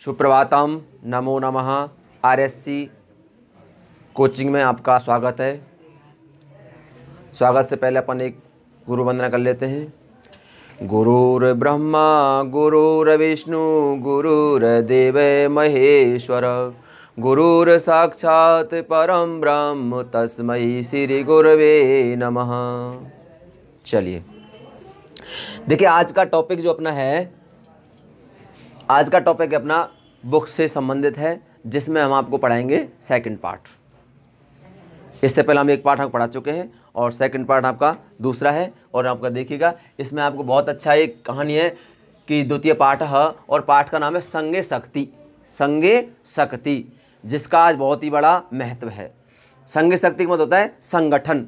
सुप्रभातम, नमो नमः। RSC coaching में आपका स्वागत है। स्वागत से पहले अपन एक गुरु वंदना कर लेते हैं। गुरुर् ब्रह्मा गुरुर्विष्णु गुरुर्देव महेश्वर गुरुर् साक्षात् परम ब्रह्म तस्मै श्री गुरवे नमः। चलिए देखिए, आज का टॉपिक जो अपना है, आज का टॉपिक अपना बुक से संबंधित है, जिसमें हम आपको पढ़ाएंगे सेकंड पार्ट। इससे पहले हम एक पार्ट हम पढ़ा चुके हैं और सेकंड पार्ट आपका दूसरा है। और आपका देखिएगा, इसमें आपको बहुत अच्छा एक कहानी है कि द्वितीय पाठ है और पाठ का नाम है संगे शक्ति। संगे शक्ति, जिसका आज बहुत ही बड़ा महत्व है। संगे शक्ति का मतलब होता है संगठन।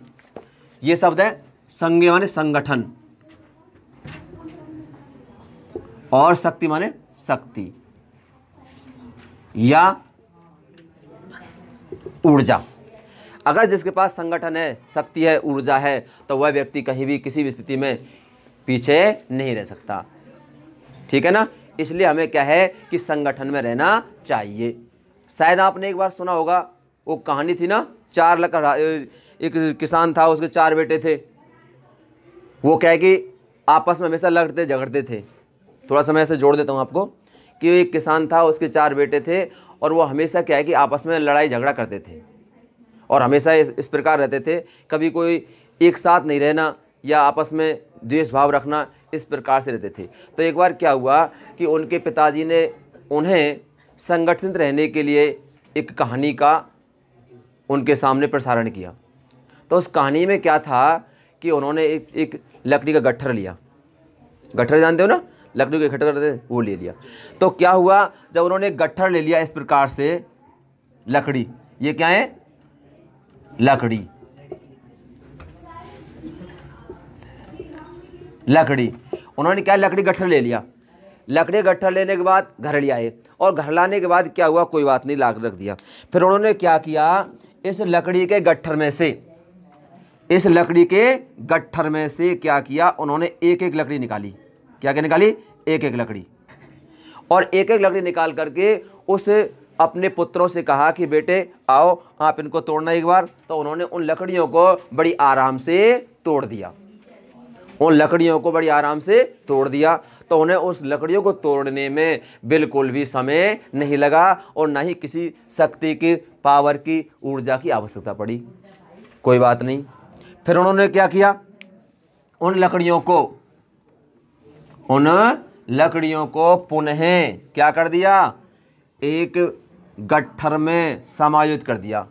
ये शब्द है संगे माने संगठन और शक्ति माने शक्ति या ऊर्जा। अगर जिसके पास संगठन है, शक्ति है, ऊर्जा है, तो वह व्यक्ति कहीं भी किसी भी स्थिति में पीछे नहीं रह सकता। ठीक है ना। इसलिए हमें क्या है कि संगठन में रहना चाहिए। शायद आपने एक बार सुना होगा, वो कहानी थी ना, एक किसान था, उसके 4 बेटे थे। वो क्या है कि आपस में हमेशा लड़ते झगड़ते थे। थोड़ा सा मैं ऐसे जोड़ देता हूँ आपको कि एक किसान था, उसके 4 बेटे थे और वो हमेशा क्या है कि आपस में लड़ाई झगड़ा करते थे और हमेशा इस प्रकार रहते थे। कभी कोई एक साथ नहीं रहना या आपस में द्वेष भाव रखना, इस प्रकार से रहते थे। तो एक बार क्या हुआ कि उनके पिताजी ने उन्हें संगठित रहने के लिए एक कहानी का उनके सामने प्रसारण किया। तो उस कहानी में क्या था कि उन्होंने एक लकड़ी का गट्ठर लिया। गट्ठर जानते हो ना, लकड़ी को इकट्ठा करते थे, वो ले लिया। तो क्या हुआ, जब उन्होंने गट्ठर ले लिया इस प्रकार से, लकड़ी, ये क्या है, लकड़ी, लकड़ी, उन्होंने क्या, लकड़ी गट्ठर ले लिया। लकड़ी गट्ठर लेने के बाद घर ले आए और घर लाने के बाद क्या हुआ, कोई बात नहीं, लाकर रख दिया। फिर उन्होंने क्या किया, इस लकड़ी के गट्ठर में से, इस लकड़ी के गट्ठर में से क्या किया, उन्होंने एक एक लकड़ी निकाली। क्या क्या निकाली, एक एक लकड़ी। और एक एक लकड़ी निकाल करके उस अपने पुत्रों से कहा कि बेटे आओ, आप इनको तोड़ना एक बार। तो उन्होंने उन लकड़ियों को बड़ी आराम से तोड़ दिया। उन लकड़ियों को बड़ी आराम से तोड़ दिया। तो उन्हें उस लकड़ियों को तोड़ने में बिल्कुल भी समय नहीं लगा और ना ही किसी शक्ति की, पावर की, ऊर्जा की आवश्यकता पड़ी। कोई बात नहीं। फिर उन्होंने क्या किया, उन लकड़ियों को पुनः क्या कर दिया, एक गट्ठर में समायोजित कर दिया।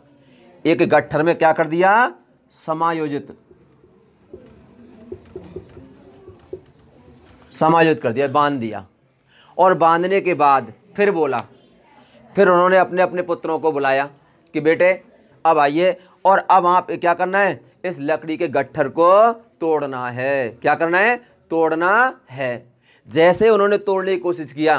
एक गट्ठर में क्या कर दिया, समायोजित कर दिया, बांध दिया। और बांधने के बाद फिर बोला, फिर उन्होंने अपने अपने पुत्रों को बुलाया कि बेटे अब आइए और अब आप क्या करना है, इस लकड़ी के गट्ठर को तोड़ना है। क्या करना है, तोड़ना है। जैसे उन्होंने तोड़ने की कोशिश किया,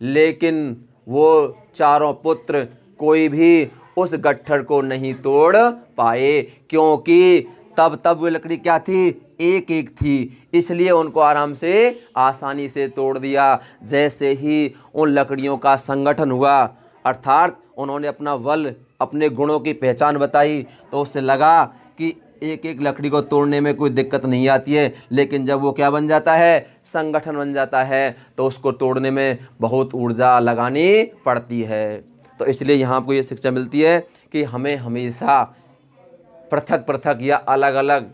लेकिन वो चारों पुत्र कोई भी उस गट्ठर को नहीं तोड़ पाए, क्योंकि तब वो लकड़ी क्या थी, एक एक थी। इसलिए उनको आराम से, आसानी से तोड़ दिया। जैसे ही उन लकड़ियों का संगठन हुआ, अर्थात उन्होंने अपना बल, अपने गुणों की पहचान बताई, तो उससे लगा कि एक एक लकड़ी को तोड़ने में कोई दिक्कत नहीं आती है। लेकिन जब वो क्या बन जाता है, संगठन बन जाता है, तो उसको तोड़ने में बहुत ऊर्जा लगानी पड़ती है। तो इसलिए यहाँ आपको ये शिक्षा मिलती है कि हमें हमेशा पृथक पृथक या अलग अलग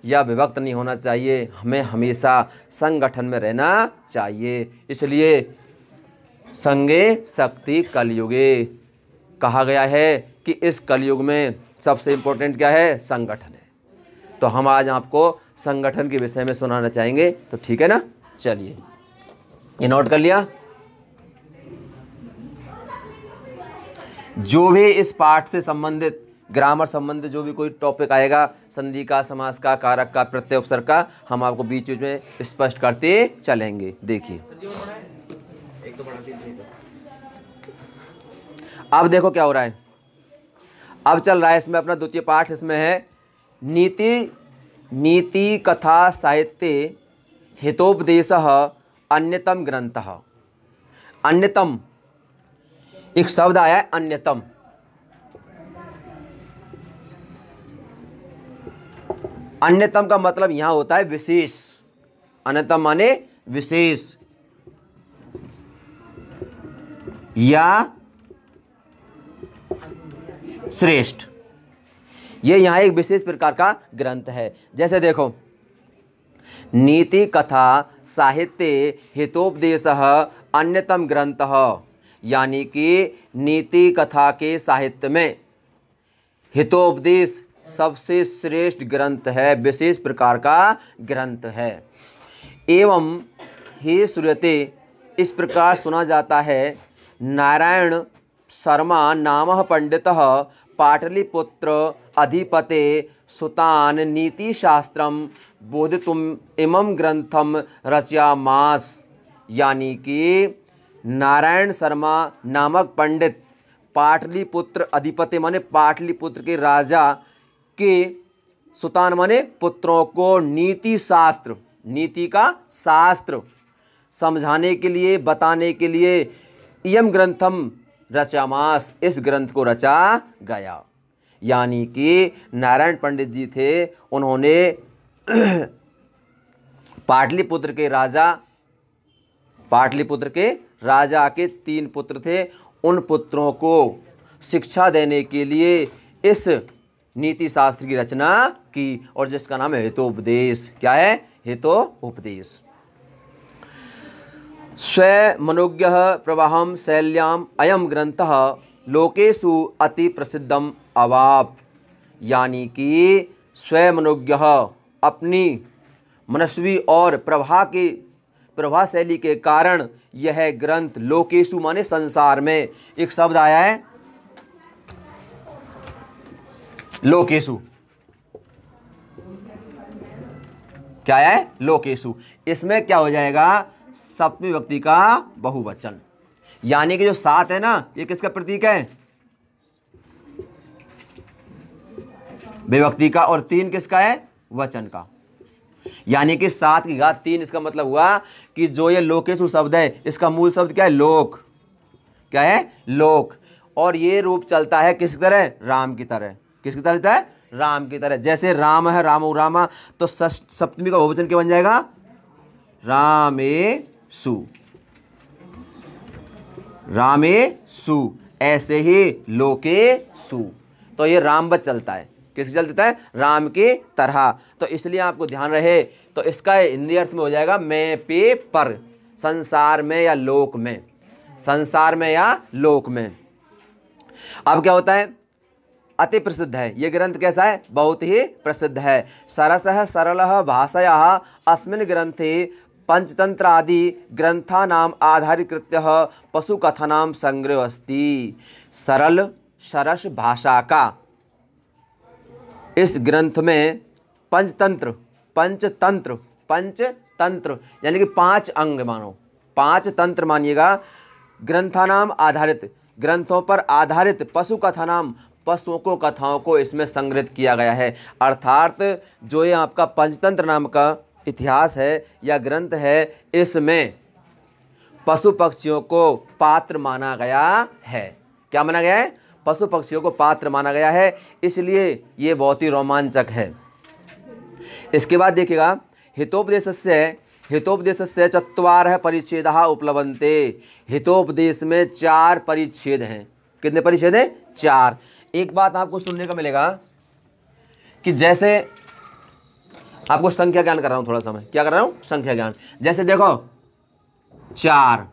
या विभक्त नहीं होना चाहिए। हमें हमेशा संगठन में रहना चाहिए। इसलिए संगे शक्ति कलयुगे कहा गया है कि इस कलयुग में सबसे इम्पोर्टेंट क्या है, संगठन है। तो हम आज आपको संगठन के विषय में सुनाना चाहेंगे। तो ठीक है ना, चलिए ये नोट कर लिया। जो भी इस पाठ से संबंधित, ग्रामर संबंधित जो भी कोई टॉपिक आएगा, संधि का, समास का, कारक का, प्रत्यय उपसर्ग का, हम आपको बीच बीच में स्पष्ट करते चलेंगे। देखिए अब देखो क्या हो रहा है। अब चल रहा है इसमें अपना द्वितीय पाठ। इसमें है नीति कथा साहित्य हितोपदेशः अन्यतम ग्रंथः। अन्यतम एक शब्द आया है अन्यतम। अन्यतम का मतलब यहां होता है विशेष। अन्यतम माने विशेष या श्रेष्ठ। ये यहां एक विशेष प्रकार का ग्रंथ है। जैसे देखो, नीति कथा साहित्य हितोपदेशः अन्यतम ग्रंथः, यानी कि नीति कथा के साहित्य में हितोपदेश सबसे श्रेष्ठ ग्रंथ है, विशेष प्रकार का ग्रंथ है। एवं हे श्रूयते, इस प्रकार सुना जाता है, नारायण शर्मा नामः पंडितः पाटलिपुत्र अधिपते सुतान नीतिशास्त्रम बोधितुम इमं ग्रंथम रचयामास। यानी कि नारायण शर्मा नामक पंडित पाटलिपुत्र अधिपति माने पाटलिपुत्र के राजा के सुतान माने पुत्रों को नीति शास्त्र, नीति का शास्त्र समझाने के लिए, बताने के लिए इयम ग्रंथम रचामास, इस ग्रंथ को रचा गया। यानी कि नारायण पंडित जी थे, उन्होंने पाटलिपुत्र के राजा के 3 पुत्र थे, उन पुत्रों को शिक्षा देने के लिए इस नीति शास्त्र की रचना की, और जिसका नाम है हितोपदेश। क्या है? हितोपदेश। स्वमनोज्ञः प्रवाहम शैल्याम अयम ग्रंथः लोकेषु अति प्रसिद्धम अवाप। यानी कि स्वमनोज्ञः, अपनी मनस्वी और प्रभा शैली के कारण यह ग्रंथ लोकेषु माने संसार में, एक शब्द आया है लोकेषु। क्या है? लोकेषु। इसमें क्या हो जाएगा? सप्तमी विभक्ति का बहुवचन। यानी कि जो 7 है ना, ये किसका प्रतीक है? विभक्ति का। और 3 किसका है? वचन का। यानी कि 7 की घात 3, इसका मतलब हुआ कि जो ये लोकेषु शब्द है, इसका मूल शब्द क्या है? लोक। क्या है? लोक। और ये रूप चलता है किस तरह? राम की तरह। किसकी तरह चलता है? राम की तरह। जैसे राम है, रामो रामा, तो सप्तमी का बहुवचन क्या बन जाएगा? रामेषु। रामेषु। ऐसे ही लोकेषु। तो ये रामवत चलता है। किसके चलता है? राम की तरह। तो इसलिए आपको ध्यान रहे, तो इसका हिंदी अर्थ में हो जाएगा मैं पे पर, संसार में या लोक में। संसार में या लोक में। अब क्या होता है? अति प्रसिद्ध है। ये ग्रंथ कैसा है? बहुत ही प्रसिद्ध है। सरसः सरलः भाषया अस्मिन् ग्रंथे पंचतंत्र आदि ग्रंथानाम आधारीकृत्य पशुकथानाम संग्रह अस्ति। सरल सरस भाषा का इस ग्रंथ में पंचतंत्र यानी कि 5 अंग मानो, 5 तंत्र मानिएगा, ग्रंथानाम आधारित, ग्रंथों पर आधारित, पशुकथानाम, पशुओं को कथाओं को इसमें संग्रहित किया गया है। अर्थात जो ये आपका पंचतंत्र नाम का इतिहास है या ग्रंथ है, इसमें पशु पक्षियों को पात्र माना गया है। क्या माना गया है? पशु पक्षियों को पात्र माना गया है, इसलिए ये बहुत ही रोमांचक है। इसके बाद देखिएगा, हितोपदेशस्य 4 परिच्छेदाः उपलभन्ते। हितोपदेश में 4 परिच्छेद हैं। कितने परिच्छेद हैं? 4। एक बात आपको सुनने को मिलेगा कि जैसे आपको संख्या ज्ञान कर रहा हूं, थोड़ा समय क्या कर रहा हूं? संख्या ज्ञान। जैसे देखो 4,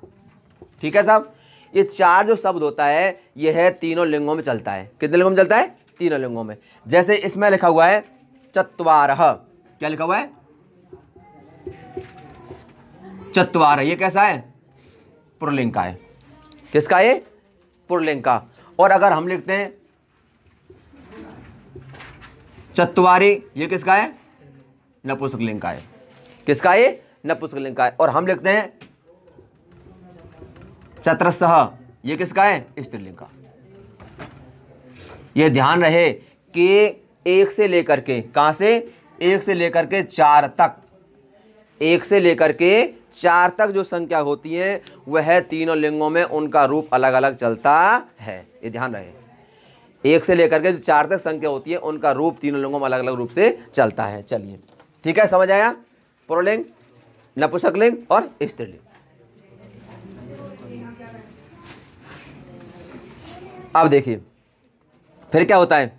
ठीक है साहब, ये 4 जो शब्द होता है, यह है तीनों लिंगों में चलता है। कितने लिंगों में चलता है? तीनों लिंगों में। जैसे इसमें लिखा हुआ है चत्वारः। क्या लिखा हुआ है? चत्वारः। ये कैसा है? पुल्लिंग का है। किसका है? पुल्लिंग का। और अगर हम लिखते हैं चत्वारि, ये किसका है? नपुंसकलिंग का है। किसका है? नपुंसकलिंग का है। और हम लिखते हैं चतुरस्रः, ये किसका है? स्त्रीलिंग का। ये ध्यान रहे कि 1 से लेकर के, कहां से? 1 से लेकर के 4 तक, 1 से लेकर के 4 तक जो संख्या होती है वह तीनों लिंगों में उनका रूप अलग अलग चलता है, ये ध्यान रहे। 1 से लेकर के जो 4 तक संख्या होती है उनका रूप तीनों लिंगों में अलग अलग रूप से चलता है। चलिए ठीक है, समझ आया? पुल्लिंग, नपुंसकलिंग और स्त्रीलिंग। अब देखिए फिर क्या होता है।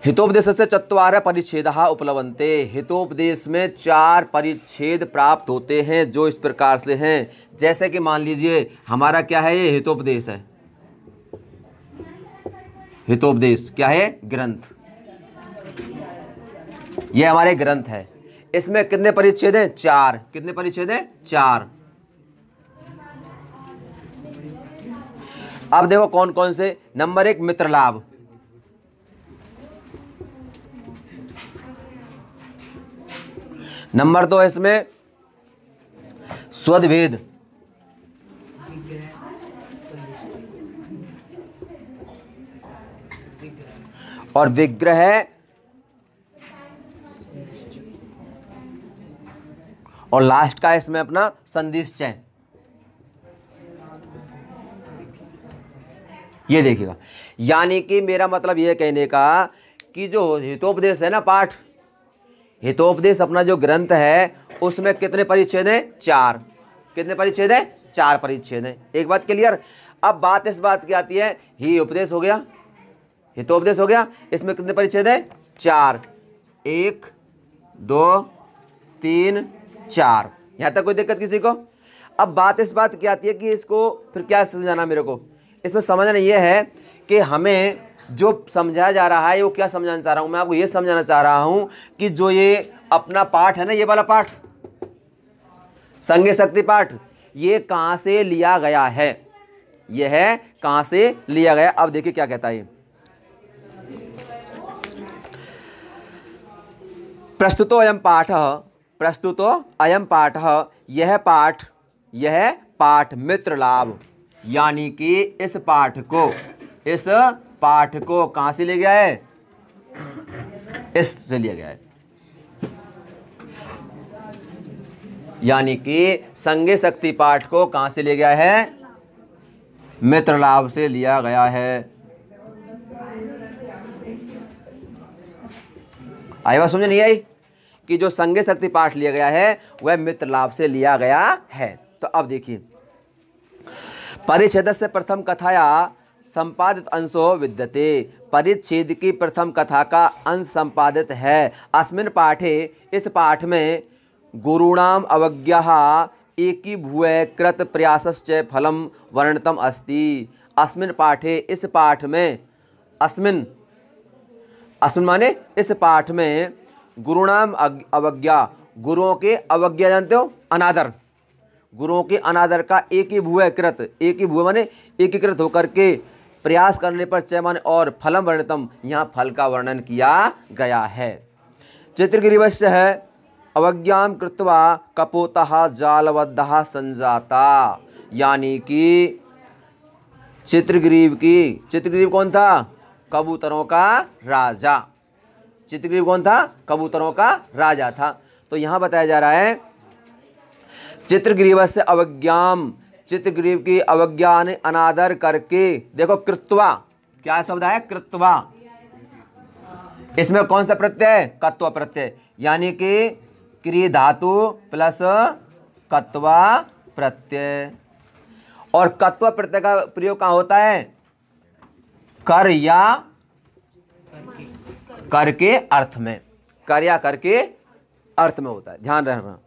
हितोपदेशस्य चत्वारः परिच्छेदः उपलभन्ते। हितोपदेश में 4 परिच्छेद प्राप्त होते हैं जो इस प्रकार से हैं। जैसे कि मान लीजिए हमारा क्या है, ये हितोपदेश है। हितोपदेश क्या है? ग्रंथ। ये हमारे ग्रंथ है। इसमें कितने परिच्छेद हैं? 4। कितने परिच्छेद हैं? 4। अब देखो कौन कौन से। नंबर 1 मित्र लाभ। नंबर 2 इसमें स्वदभेद। और विग्रह और लास्ट का इसमें अपना संधिश्चय। ये देखिएगा, यानी कि मेरा मतलब ये कहने का कि जो हितोपदेश है ना पाठ, हितोपदेश अपना जो ग्रंथ है उसमें कितने परिच्छेद हैं? 4। कितने परिच्छेद हैं? 4 परिच्छेद हैं। एक बात क्लियर। अब बात इस बात की आती है, ही उपदेश हो गया, हितोपदेश हो गया, इसमें कितने परिच्छेद हैं? 4। 1 2 3 4। यहां तक कोई दिक्कत किसी को? अब बात इस बात की आती है कि इसको फिर क्या समझाना मेरे को। इसमें समझना यह है कि हमें जो समझाया जा रहा है वो क्या समझाना चाह रहा हूं मैं आपको। ये समझाना चाह रहा हूं कि जो ये अपना पाठ है ना, ये वाला पाठ संज्ञा शक्ति पाठ, ये कहां से लिया गया है, यह है कहां से लिया गया। अब देखिए क्या कहता है। प्रस्तुतो अयम पाठः, प्रस्तुतो अयम पाठः, यह पाठ मित्र लाभ, यानी कि इस पाठ को कहां से ले गया है? इससे लिया गया है। यानी कि संज्ञा शक्ति पाठ को कहां से लिया गया है? मित्र लाभ से लिया गया है। आई बात समझ नहीं आई कि जो संज्ञा शक्ति पाठ लिया गया है वह मित्र लाभ से लिया गया है। तो अब देखिए, परिच्छेद से प्रथम कथाया संपादित अंशो विद्यते। परिच्छेद की प्रथम कथा का अंश संपादित है। अस्मिन् पाठे, इस पाठ में गुरूणाम अवज्ञा एकीभूय कृत प्रयासश्च फलम वर्णितम अस्ति। अस्मिन् पाठे, इस पाठ में, अस्मिन् माने इस पाठ में गुरूणाम अवज्ञा, गुरुओं के अवज्ञा जानते हो? अनादर। गुरुओं के अनादर का एकीभूयकृत, एकीभूय माने एकीकृत होकर के प्रयास करने पर च माने और फलम वर्णितम, यहाँ फल का वर्णन किया गया है। चित्रग्रीवस्य है अवज्ञां कृत्वा कपोतः जालबद्धः संजाता। यानी कि चित्रग्रीव कौन था? कबूतरों का राजा। चित्रग्रीव कौन था? कबूतरों का राजा था। तो यहाँ बताया जा रहा है चित्रग्रीवस्य अवज्ञाम, चित्रग्रीव की अवज्ञा ने अनादर करके। देखो कृत्वा, क्या शब्द है? कृत्वा। इसमें कौन सा प्रत्यय? कत्वा प्रत्यय, यानी कि क्रिय धातु प्लस कत्वा प्रत्यय। और कत्वा प्रत्यय का प्रयोग कहाँ होता है? कर या कर के अर्थ में, कर या कर के अर्थ में होता है, ध्यान रखना।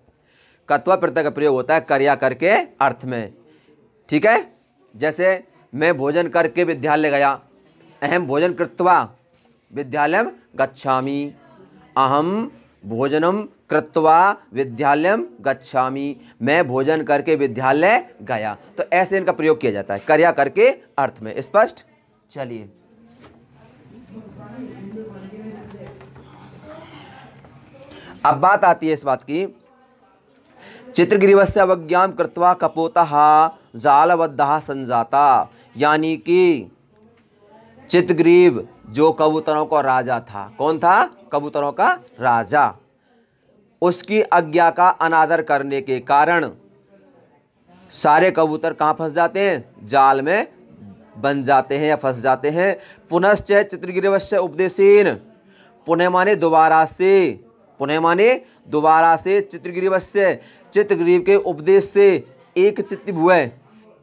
कत्वा प्रत्यय का प्रयोग होता है कर या कर के अर्थ में। ठीक है, जैसे मैं भोजन करके विद्यालय गया, अहम भोजन कृत्वा विद्यालयम गच्छामि, अहम भोजनम कृत्वा विद्यालयम गच्छामि, मैं भोजन करके विद्यालय गया। तो ऐसे इनका प्रयोग किया जाता है कर या कर के अर्थ में। स्पष्ट? चलिए अब बात आती है इस बात की। चित्रग्रीवस्य अवज्ञां कृत्वा कपोतः जालबद्धः संजाता। यानी कि चित्रग्रीव जो कबूतरों का राजा था, कौन था? कबूतरों का राजा। उसकी आज्ञा का अनादर करने के कारण सारे कबूतर कहाँ फंस जाते हैं? जाल में बन जाते हैं या फंस जाते हैं। पुनश्च चित्रग्रीवस्य उपदेशेन, पुनः माने दोबारा से, पुनः माने दोबारा से, चित्रग्रीवस्य चित्रग्रीव के उपदेश से एक चित्त हुए,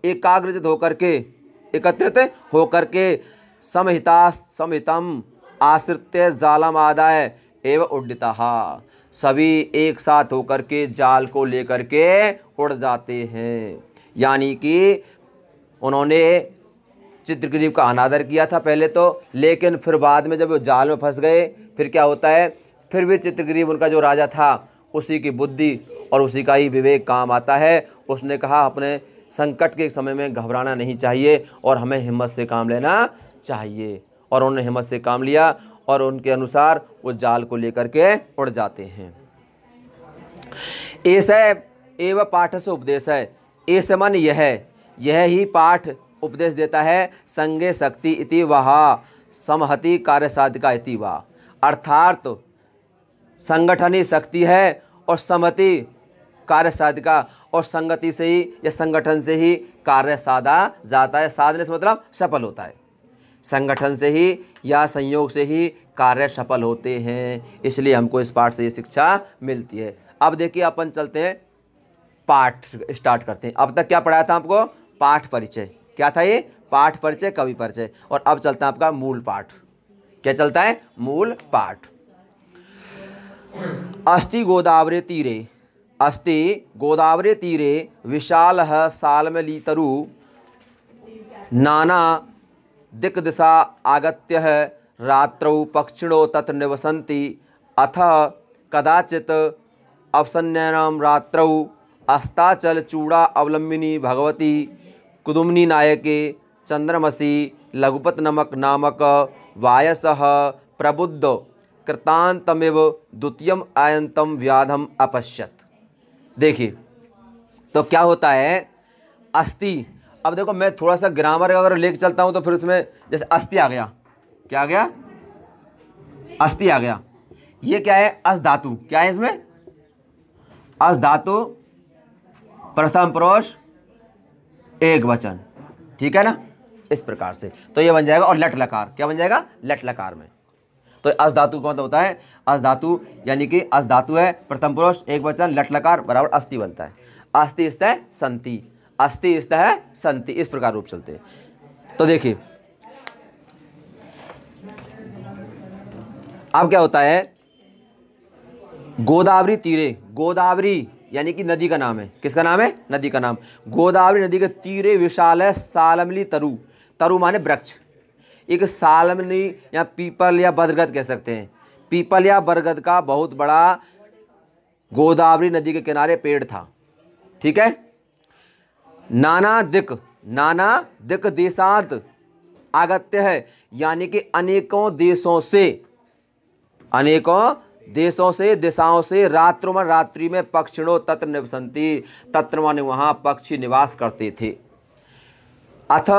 एकाग्रचित होकर के, एकत्रित होकर के, समहिता समहितम आश्रित्य जालम आदाय एवं उड्डितः, सभी एक साथ होकर के जाल को लेकर के उड़ जाते हैं। यानी कि उन्होंने चित्रग्रीव का अनादर किया था पहले तो, लेकिन फिर बाद में जब वो जाल में फंस गए फिर क्या होता है, फिर भी चित्रग्रीव उनका जो राजा था उसी की बुद्धि और उसी का ही विवेक काम आता है। उसने कहा अपने संकट के समय में घबराना नहीं चाहिए और हमें हिम्मत से काम लेना चाहिए, और उन्होंने हिम्मत से काम लिया और उनके अनुसार वो जाल को लेकर के उड़ जाते हैं। ऐसा एवं पाठ से उपदेश है, ऐसे मन यह ही पाठ उपदेश देता है। संगे शक्ति इति वह समहति कार्य साधिका इति वह, अर्थात संगठन ही शक्ति है और समति कार्य साधिका, और संगति से ही या संगठन से ही कार्य साधा जाता है। साधने से मतलब सफल होता है, संगठन से ही या संयोग से ही कार्य सफल होते हैं। इसलिए हमको इस पाठ से ये शिक्षा मिलती है। अब देखिए अपन चलते हैं, पाठ स्टार्ट करते हैं। अब तक क्या पढ़ाया था आपको? पाठ परिचय। क्या था ये? पाठ परिचय, कवि परिचय। और अब चलता है आपका मूल पाठ। क्या चलता है? मूल पाठ। अस्ति गोदावरी तीरे, अस्ति गोदावरी तीरे विशालः सालमलीतरु नाना दिक्दिशा आगत्य रात्रौ पक्षिणो तत्र निवसन्ति, अथ कदाचित् अवसन्यानां रात्रौ अस्ताचल चूड़ा अवलंबिनी भगवती कुदुम्नी नायके चंद्रमसी लघुपत नमक नामक वायसः प्रबुद्ध कृतांतमिव द्वितीयम आयंतम व्याधम अपश्यत। देखिए तो क्या होता है, अस्थि। अब देखो मैं थोड़ा सा ग्रामर अगर लेके चलता हूँ तो फिर उसमें जैसे अस्थि आ गया, क्या आ गया? अस्थि आ गया। ये क्या है? अस धातु। क्या है इसमें? अस धातु, प्रथम पुरुष एक वचन, ठीक है ना, इस प्रकार से। तो ये बन जाएगा, और लट लकार। क्या बन जाएगा? लट लकार में। तो अस धातु का मतलब होता है, अस धातु यानी कि अस धातु है, प्रथम पुरुष एक वचन, लट लकार बराबर अस्थि बनता है। अस्थि स्तः संति, अस्थि स्तः संति, इस प्रकार रूप चलते हैं। तो देखिए अब क्या होता है, गोदावरी तीरे, गोदावरी यानी कि नदी का नाम है। किसका नाम है? नदी का नाम। गोदावरी नदी के तीरे विशाल है सालमली तरु, तरु माने वृक्ष। एक सालमली या पीपल या बरगद कह सकते हैं, पीपल या बरगद का बहुत बड़ा गोदावरी नदी के किनारे पेड़ था, ठीक है। नाना दिक देशांत आगत्य है, यानी कि अनेकों देशों से दिशाओं से रात्रों में रात्रि में पक्षिणों तत्र निवसंती, तत्र माने वहाँ पक्षी निवास करते थे। अथ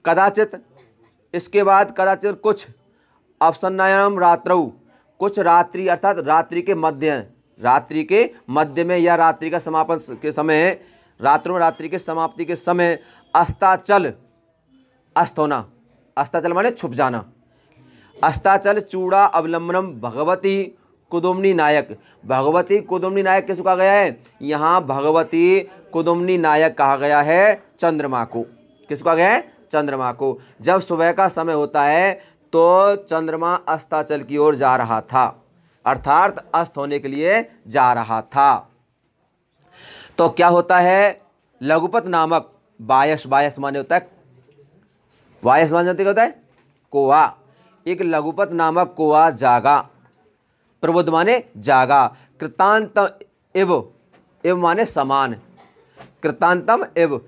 कदाचित, इसके बाद कदाचित कुछ, अवसन्नायाम रात्रौ, कुछ रात्रि अर्थात रात्रि के मध्य में या रात्रि का समापन के समय, रात्रों में रात्रि के समाप्ति के समय अस्ताचल, अस्त होना, अस्ताचल माने छुप जाना, अस्ताचल चूड़ा अवलंबनम भगवती कुदुम्नी नायक। भगवती कुदुम्नी नायक किसको कहा गया है? यहाँ भगवती कुदुम्नी नायक कहा गया है चंद्रमा को। किसको कहा गया है? चंद्रमा को। जब सुबह का समय होता है तो चंद्रमा अस्ताचल की ओर जा रहा था, अर्थात अस्त होने के लिए जा रहा था। तो क्या होता है, लघुपत नामक बायस, बायस माने होता है, बायस माने क्या होता है? कोआ। एक लघुपत नामक कोआ जागा, प्रबुद्ध माने जागा, कृतांत इव माने समान, कृतांतम इव,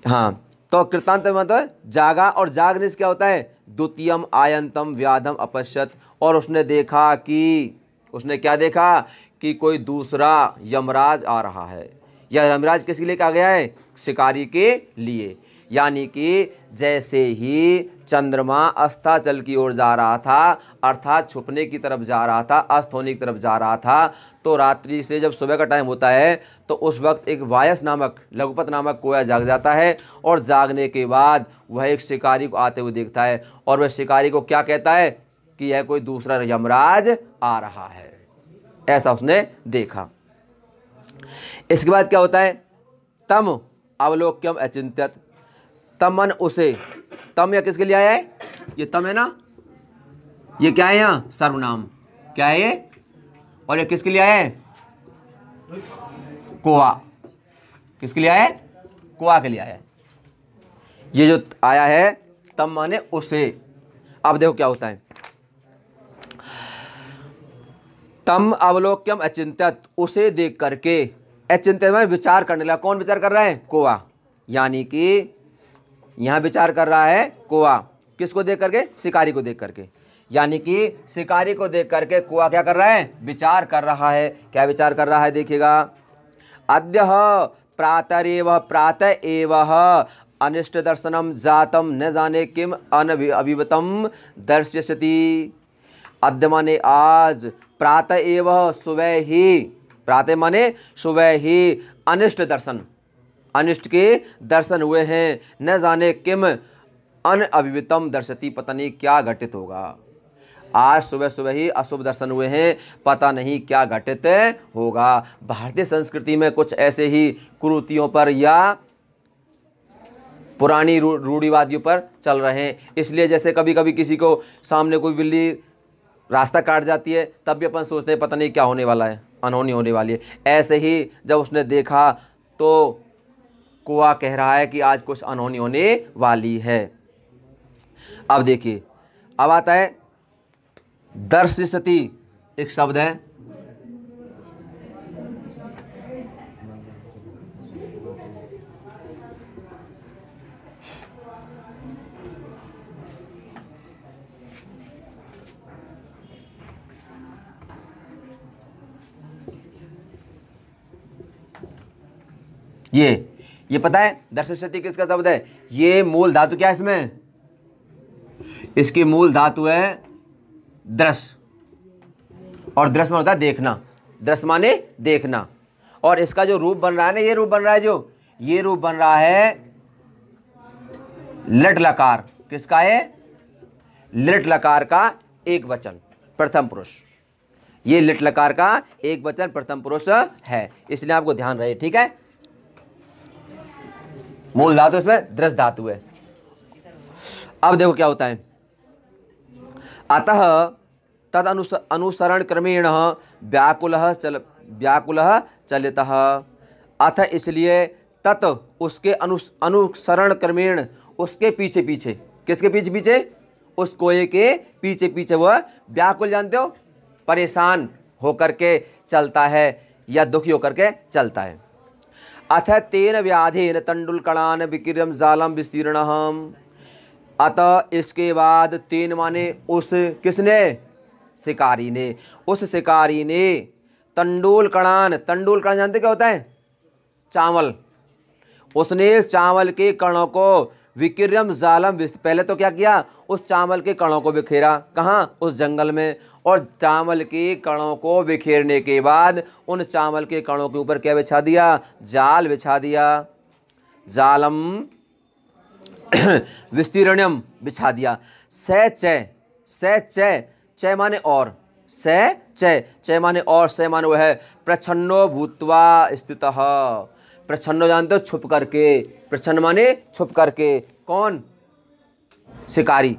हाँ, तो कृतांत मतलब जागा, और जागने से क्या होता है? द्वितीयम आयंतम व्याधम अपश्यत, और उसने देखा कि, उसने क्या देखा कि कोई दूसरा यमराज आ रहा है। यह यमराज किसके लिए कहा गया है? शिकारी के लिए। यानी कि जैसे ही चंद्रमा अस्ताचल की ओर जा रहा था, अर्थात छुपने की तरफ जा रहा था, अस्त होने की तरफ जा रहा था, तो रात्रि से जब सुबह का टाइम होता है तो उस वक्त एक वायस नामक, लघुपत नामक कोया जाग जाता है, और जागने के बाद वह एक शिकारी को आते हुए देखता है, और वह शिकारी को क्या कहता है कि यह कोई दूसरा यमराज आ रहा है, ऐसा उसने देखा। इसके बाद क्या होता है, तम अवलोक्यम अचिंत्यत, तम मन उसे, तम या किसके लिए आया है, ये तम है ना, ये क्या है यहाँ सर्वनाम, क्या है ये, और ये किसके लिए आया है, कोआ, किसके लिए आया है, कोआ के लिए आया है। ये जो आया है तम माने उसे। अब देखो क्या होता है, तम अवलोक्यम अचिंत्यत, उसे देख करके, अचिंत्यत में विचार करने लगा। कौन विचार कर रहा है, कोआ, यानी कि यहां विचार कर रहा है कोआ, किसको देख करके, शिकारी को देख करके, यानी कि शिकारी को देख करके कोआ क्या कर रहा है, विचार कर रहा है। क्या विचार कर रहा है, देखिएगा, अद्य प्रातरेव प्रातः एव अनिष्ट दर्शनम जातम न जाने किम अभिवतम दर्शयति। अद्य माने आज, प्रातः एव सुबह ही, प्रातः माने सुबह ही, अनिष्ट दर्शन, अनिष्ट के दर्शन हुए हैं, न जाने किम अनअभिवतम दर्शति, पता नहीं क्या घटित होगा। आज सुबह सुबह ही अशुभ दर्शन हुए हैं, पता नहीं क्या घटित होगा। भारतीय संस्कृति में कुछ ऐसे ही कुरीतियों पर या पुरानी रूढ़िवादियों पर चल रहे हैं। इसलिए जैसे कभी कभी किसी को सामने कोई बिल्ली रास्ता काट जाती है, तब भी अपन सोचते हैं पता नहीं क्या होने वाला है, अनहोनी होने वाली है। ऐसे ही जब उसने देखा तो कोआ कह रहा है कि आज कुछ अनहोनी होने वाली है। अब देखिए, अब आता है दर्शयति, एक शब्द है, ये पता है दर्शयति किसका शब्द है, ये मूल धातु क्या है इसमें, इसकी मूल धातु है दृश्य, और दृश्य में होता है देखना, दृश्य माने देखना। और इसका जो रूप बन रहा है ना, ये रूप बन रहा है, जो ये रूप बन रहा है लट लकार, किसका है, लट लकार का एक वचन प्रथम पुरुष, ये लट लकार का एक वचन प्रथम पुरुष है, इसलिए आपको ध्यान रहे, ठीक है। मूल धातु इसमें दृश्य धातु है। अब देखो क्या होता है, अतः तद अनुसरण क्रमेण व्याकुलः चलितः, अथ इसलिए, तत् उसके अनुसरण क्रमेण, उसके पीछे पीछे, किसके पीछे पीछे, उस कोए के पीछे पीछे वह व्याकुल, जानते हो, परेशान होकर के चलता है या दुखी होकर के चलता है। अथ तेन व्याधेन तंडुलकणान विकिरम जालम विस्तीर्णहम, अतः इसके बाद, तेन माने उस, किसने, शिकारी ने, उस शिकारी ने तंडुल कणान, तंडुल कण जानते क्या होता है, चावल, उसने चावल के कणों को विकिरम जालम, पहले तो क्या किया, उस चावल के कणों को बिखेरा, कहाँ, उस जंगल में, और चावल के कणों को बिखेरने के बाद उन चावल के कणों के ऊपर क्या बिछा दिया, जाल बिछा दिया, जालम विस्तीर्णम बिछा दिया। चय माने और, चय माने और, से माने वह है प्रच्छन्नो भूत्वा स्थितः, प्रच्छन्नो जानते हो, छुप करके, प्रच्छन्न माने छुप करके, कौन, शिकारी,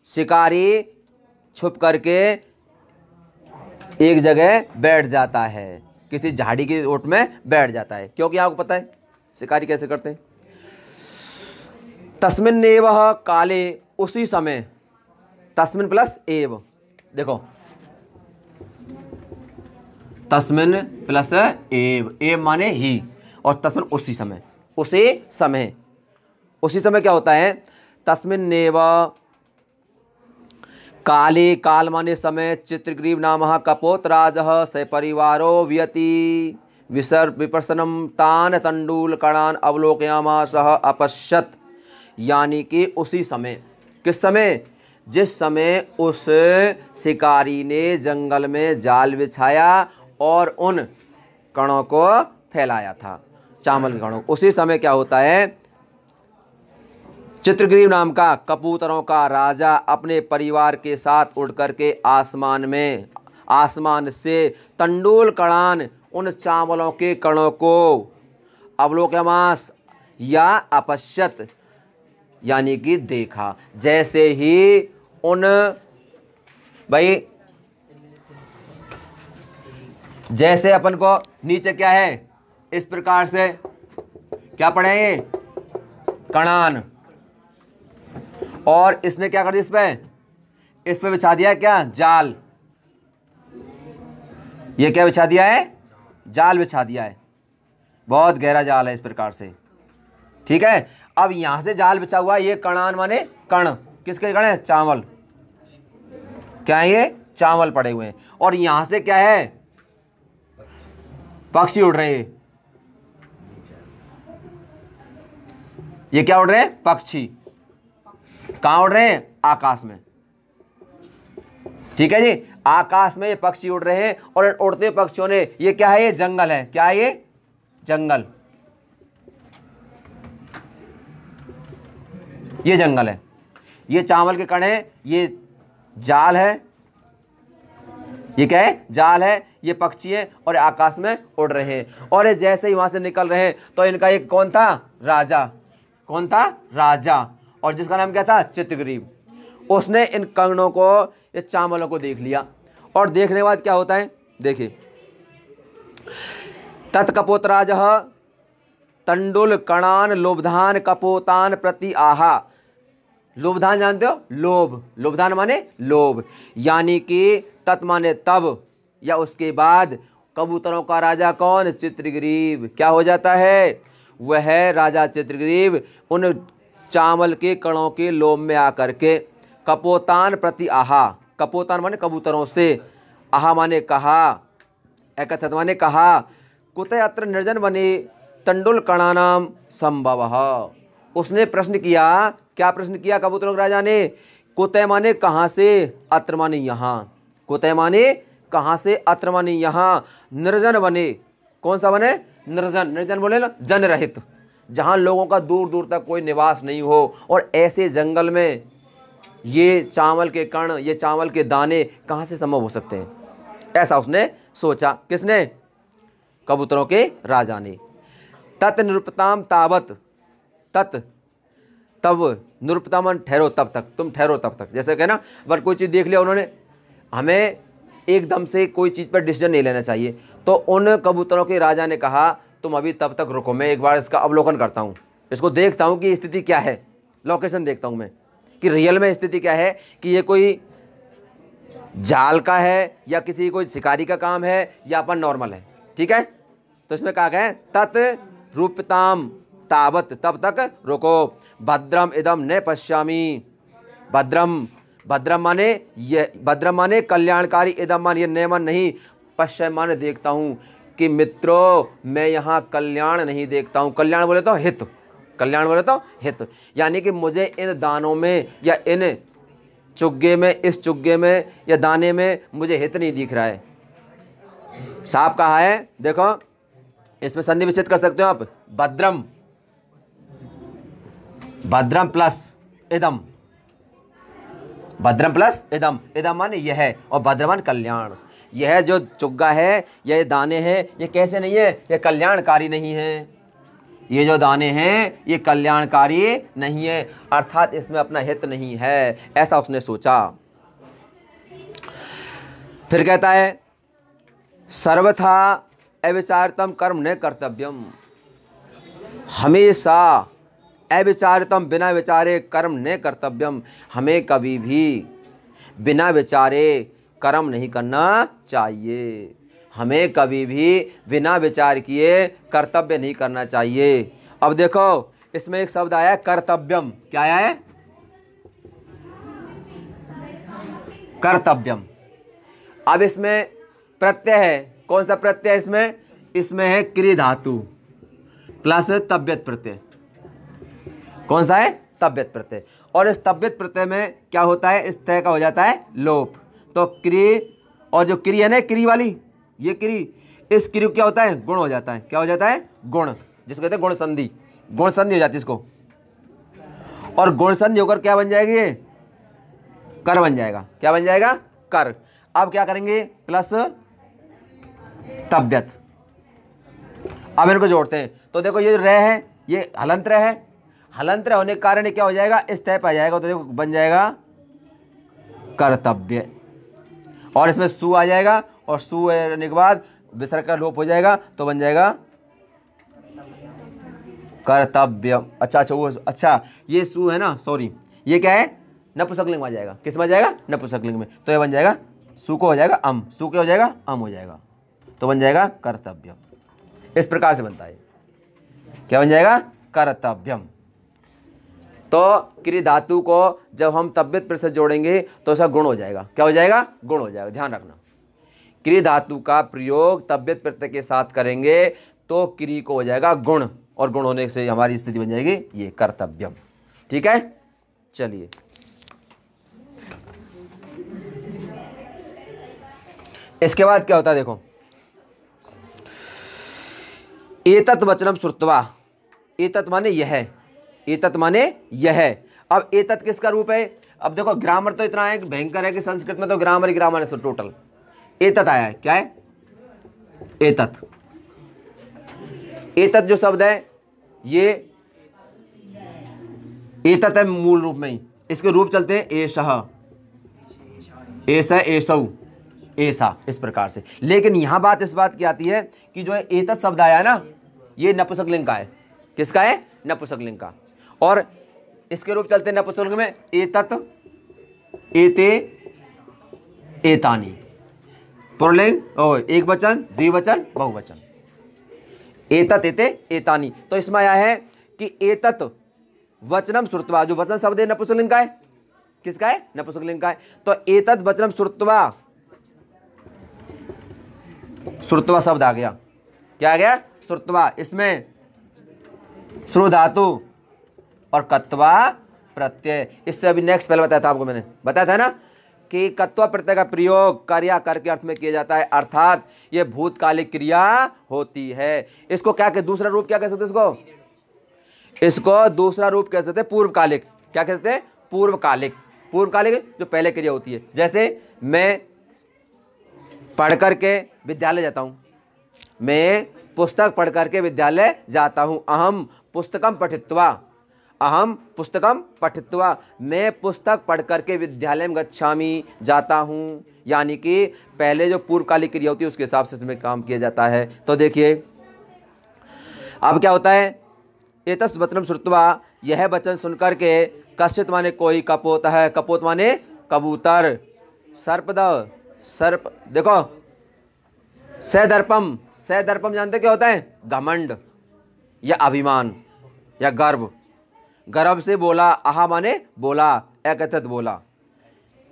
शिकारी छुप करके एक जगह बैठ जाता है, किसी झाड़ी की ओट में बैठ जाता है, क्योंकि आपको पता है शिकारी कैसे करते हैं। तस्मिन् एव काले, उसी समय, तस्मिन् प्लस एव, देखो तस्मिन् प्लस एव, एव माने ही, और तस्मिन् उसी समय, उसी समय, उसी समय क्या होता है, तस्मिन् एव काले, काल माने समय, चित्रग्रीव नामः कपोतराजः सपरिवारो वियति विपर्शनं तान् तण्डुलकणान् अवलोकयामासः अपश्यत्, यानी कि उसी समय, किस समय? जिस समय उस शिकारी ने जंगल में जाल बिछाया और उन कणों को फैलाया था, चावल के कणों, उसी समय क्या होता है, चित्रग्रीव नाम का कबूतरों का राजा अपने परिवार के साथ उड़ करके आसमान से तंडुल कणान उन चावलों के कणों को अवलोकयामास या अपश्यत यानी कि देखा। जैसे ही उन भाई, जैसे अपन को नीचे क्या है, इस प्रकार से क्या पढ़े ये कणान, और इसने क्या कर दिया, इस पे बिछा दिया क्या, जाल। ये क्या बिछा दिया है, जाल बिछा दिया है, बहुत गहरा जाल है इस प्रकार से, ठीक है। अब यहां से जाल बिछा हुआ, ये कणान माने कण, किसके कण है, चावल, क्या है ये, चावल पड़े हुए हैं। और यहां से क्या है, पक्षी उड़ रहे हैं, ये क्या उड़ रहे हैं, पक्षी। कहां उड़ रहे हैं, आकाश में, ठीक है जी, आकाश में ये पक्षी उड़ रहे हैं। और उड़ते पक्षियों ने, ये क्या है, ये जंगल है, क्या है ये, जंगल, ये जंगल है, ये चावल के कण है, ये जाल है, ये क्या है, जाल है, ये पक्षी है और आकाश में उड़ रहे हैं। और ये जैसे ही वहां से निकल रहे हैं तो इनका एक कौन था, राजा, कौन था, राजा, और जिसका नाम क्या था, चित्रग्रीव। उसने इन कणों को, ये चावलों को देख लिया, और देखने के बाद क्या होता है, देखिए, तत्कपोतराज तंडुल कणान लुब्धान कपोतान प्रति आहा। लुब्धान जानते हो, लोभ, लुब्धान माने लोभ, यानी कि तत् माने तब या उसके बाद, कबूतरों का राजा कौन, चित्रग्रीव, क्या हो जाता है, वह राजा चित्रग्रीव उन चावल के कणों के लोभ में आकर के कपोतान प्रति आहा, कपोतान माने कबूतरों से, आहा माने कहा, एकथत माने कहा, कुतः अत्र निर्जन वने तंडुल कणानाम संभवः। उसने प्रश्न किया, क्या प्रश्न किया कबूतरों के राजा ने, कुतः माने कहाँ से, अत्र माने यहाँ, कुतः माने कहाँ से, अत्र माने यहाँ, निर्जन वने, कौन सा वने, निर्जन, निर्जन बोले ना, जन रहित, जहाँ लोगों का दूर दूर तक कोई निवास नहीं हो, और ऐसे जंगल में ये चावल के कण, ये चावल के दाने कहाँ से संभव हो सकते हैं, ऐसा उसने सोचा। किसने, कबूतरों के राजा ने। तत् निरुपताम तावत, तत् तब, निरुपताम ठहरो तब तक, तुम ठहरो तब तक, जैसे कहना, अगर कोई चीज़ देख लिया उन्होंने, हमें एकदम से कोई चीज़ पर डिसीजन नहीं लेना चाहिए, तो उन कबूतरों के राजा ने कहा, तुम अभी तब तक रुको, मैं एक बार इसका अवलोकन करता हूँ, इसको देखता हूँ कि स्थिति क्या है, लोकेशन देखता हूँ मैं कि रियल में स्थिति क्या है, कि ये कोई जाल का है या किसी कोई शिकारी का काम है या अपन नॉर्मल है, ठीक है। तो इसमें कहा गया, तत् रूपताम तावत, तब तक रुको, भद्रम इदम न पश्यामी, भद्रम, भद्रम माने ये, भद्रम माने कल्याणकारी, इदम माने ये नेमन नहीं, पश्चिम माने देखता हूँ, कि मित्रों मैं यहाँ कल्याण नहीं देखता हूँ, कल्याण बोले तो हित, कल्याण बोले तो हित, यानी कि मुझे इन दानों में या इन चुग्गे में, इस चुग्गे में या दाने में मुझे हित नहीं दिख रहा है। साफ कहा है, देखो इसमें संधि विच्छेद कर सकते हो आप, भद्रम, भद्रम प्लस इदम, भद्रम प्लस इदम, इदम माने यह है और भद्रमान कल्याण। यह जो चुग्गा है, यह दाने हैं, ये कैसे नहीं है, ये कल्याणकारी नहीं है, ये जो दाने हैं ये कल्याणकारी नहीं है, अर्थात इसमें अपना हित नहीं है, ऐसा उसने सोचा। फिर कहता है, सर्वथा अविचारितम कर्म न कर्तव्यम, हमेशा अविचारितम, बिना विचारे कर्म न कर्तव्यम, हमें कभी भी बिना विचारे कर्म नहीं करना चाहिए, हमें कभी भी बिना विचार किए कर्तव्य नहीं करना चाहिए। अब देखो इसमें एक शब्द आया कर्तव्यम, क्या आया है, कर्तव्यम। अब इसमें प्रत्यय है, कौन सा प्रत्यय इसमें, इसमें है क्री धातु प्लस तव्यत प्रत्यय, कौन सा है, तव्यत प्रत्यय। और इस तव्यत प्रत्यय में क्या होता है, इस तय का हो जाता है लोप। तो क्री, और जो क्री है ना क्री वाली, ये क्री, इस क्री क्या होता है, गुण हो जाता है। क्या हो जाता है, गुण, जिसको कहते हैं गुण संधि। गुण संधि हो जाती है इसको, और गुण संधि होकर क्या बन जाएगी, ये कर बन जाएगा। क्या बन जाएगा, कर। अब क्या करेंगे, प्लस तव्यत। अब इनको जोड़ते हैं तो देखो ये रह है, ये हलंत्र है, हलंत्र होने के कारण क्या हो जाएगा, इस तय पे आ जाएगा। तो देखो बन जाएगा कर्तव्य, और इसमें सु आ जाएगा, और सु आने के बाद विसर्ग का लोप हो जाएगा, तो बन जाएगा कर्तव्य। अच्छा वो अच्छा, ये सु है ना, सॉरी, ये क्या है, नपुंसकलिंग में आ जाएगा। किस में आ जाएगा, नपुंसकलिंग में। तो ये बन जाएगा, सु को हो जाएगा अम, सु के हो जाएगा अम हो जाएगा, तो बन जाएगा कर्तव्य। इस प्रकार से बनता है। क्या बन जाएगा, कर्तव्यम। तो क्रि धातु को जब हम तव्यत प्रत्यय से जोड़ेंगे तो उसका गुण हो जाएगा। क्या हो जाएगा, गुण हो जाएगा। ध्यान रखना, क्रि धातु का प्रयोग तव्यत प्रत्यय के साथ करेंगे तो क्रि को हो जाएगा गुण, और गुण होने से हमारी स्थिति बन जाएगी ये कर्तव्यम। ठीक है, चलिए इसके बाद क्या होता है, देखो, एतत् वचनम श्रुत्वा। एतत् माने यह, एतत् माने यह। अब एतत् किसका रूप है, अब देखो ग्रामर तो इतना है कि भयंकर है कि संस्कृत में तो ग्रामर ही ग्रामर है टोटल। एतत् आया है, क्या है, एतत्। एतत् जो शब्द है ये एतत् है मूल रूप में ही, इसके रूप चलते हैं एषः, एषः, एषौ, ऐसा, इस प्रकार से। लेकिन यहां बात इस बात की आती है कि जो है एतत् शब्द आया है ना, ये नपुंसकलिंग का है। किसका है, नपुंसकलिंग का। और इसके रूप चलते हैं नपुंसकलिंग में एतत्, एते, एतानि। पुल्लिंग, एक वचन, द्विवचन, बहुवचन। एतत्, एते, एतानि। तो इसमें आया है कि एतत् वचनम श्रुत्वा, जो वचन शब्द है नपुंसकलिंग का है। किसका है, नपुंसकलिंग का है। तो एतत् वचनम श्रुत्वा, श्रुत्वा शब्द आ गया। क्या आ गया, श्रुत्वा। इसमें श्रु धातु और कत्वा प्रत्यय। इससे अभी नेक्स्ट पहले बताया था आपको, मैंने बताया था ना कि कत्वा प्रत्यय का प्रयोग कार्य कर के अर्थ में किया जाता है, अर्थात ये भूतकालिक क्रिया होती है। इसको क्या कह, दूसरा रूप क्या कह सकते, इसको दूसरा रूप कह सकते हैं पूर्वकालिक। क्या कहते हैं, पूर्वकालिक। पूर्वकालिक जो पहले क्रिया होती है, जैसे मैं पढ़ करके विद्यालय जाता हूँ, मैं पुस्तक पढ़ करके विद्यालय जाता हूँ। अहम पुस्तकम पठित्वा, अहम पुस्तकम पठित्वा, मैं पुस्तक पढ़ करके विद्यालय में गच्छामि, जाता हूँ। यानी कि पहले जो पूर्वकालिक क्रिया होती है उसके हिसाब से इसमें काम किया जाता है। तो देखिए अब क्या होता है, एतत् वचनम श्रुत्वा, यह वचन सुनकर के, कश्चित् माने कोई, कपोत है, कपोत माने कबूतर, सर्पद, सर्प, देखो सदर्पम, सदर्पम जानते क्या होता है, घमंड या अभिमान या गर्व। गर्व से बोला, आहा माने बोला, एकथित बोला।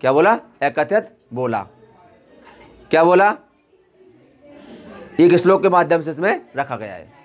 क्या बोला, एकथित बोला। क्या बोला, एक श्लोक के माध्यम से इसमें रखा गया है।